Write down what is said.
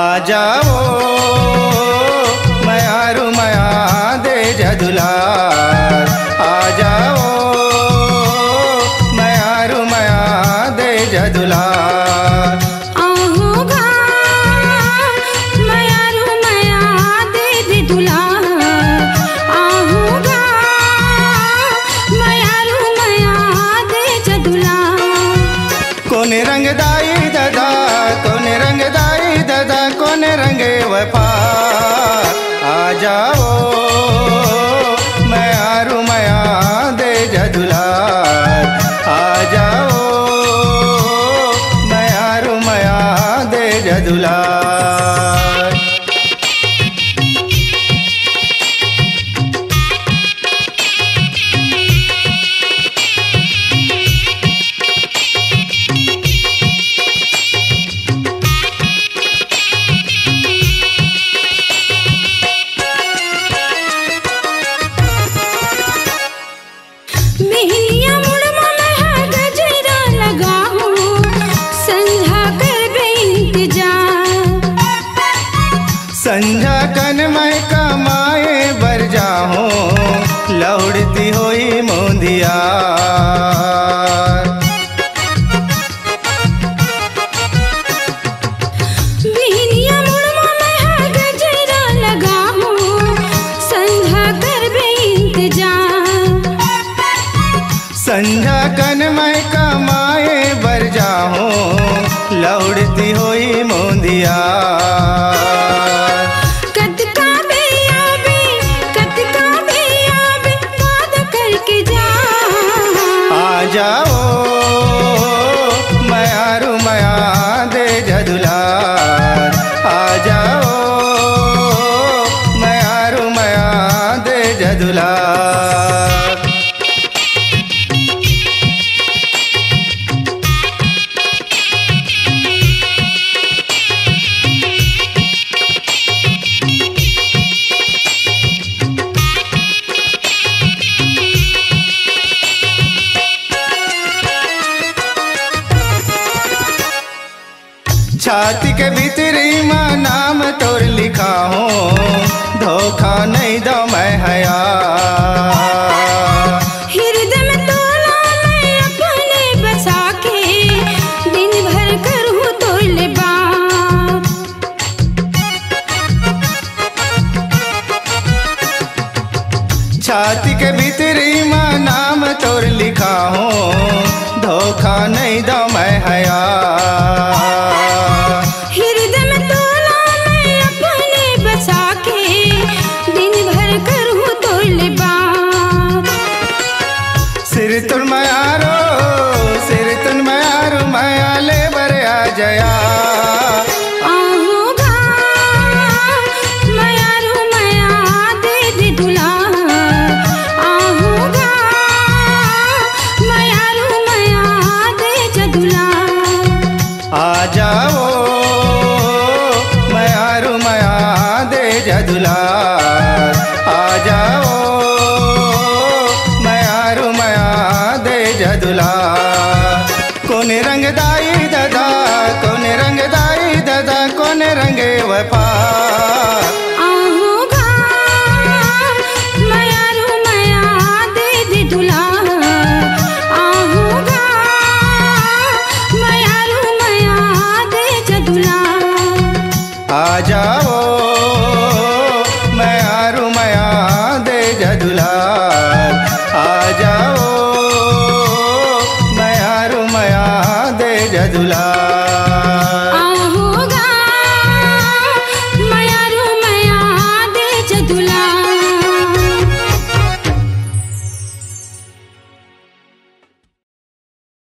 आ जाओ मयारू मया दे जदुलार, आ जाओ मयारू मया दे जदुलार। आहूगा मयारू मया दे दे दुलार, आहूगा मयारू मया दे जदुलार। कोने रंग दाई दादा, कोने रंग दाई दादा, कोने रंगे वफा। आ जाओ मयारू मया दे जदुलार, आ जाओ मयारू मया दे जदुलार। मेहलिया मुड़मा में है गजरा लगाऊं, संझा कर बे इंतजार। संझा कन मैं कमाए बर जाऊं, लौड़ती हुई मोंदिया। मेहलिया मुड़मा में है गजरा लगाऊं, संझा कर बे इंतजार। संझा कन मैं कमाए बर जाऊं, लौड़ती हुई मोंदिया। कतका बे आवे, कतका बे आवे, वादा करके जा। आ जाओ मयारू मया दे जदुलार, आ जाओ मयारू मया दे जदुलार। छाती के भीतरी माँ नाम तोर लिखा हूँ, धोखा नहीं दो मैं हया। हृदय में तोला मैं अपने बसा के, दिन भर करूँ तोले बात। छाती के भीतरी माँ नाम तोर लिखा हूँ, धोखा नहीं दो मैं हया। हृदय में तोला मैं अपने बसा के, दिन भर करूँ तोले बात। सिर तुल मयारो, सिर तुल मयारू मया ले बर आ जया। आहूगा मयारू मया दे दे दुलार, आहूगा मयारू मया दे जदुलार। आ जाओ मयारू मया दे जदुलार, आ जाओ मयारू मया दे जदुलार। कोने रंग दाई दादा, कोने रंग दाई दादा, कोने रंगे वफा। आहूगा मयारू मया दे दे दुलार, आहूगा मयारू मया दे जदुलार। आ जाओ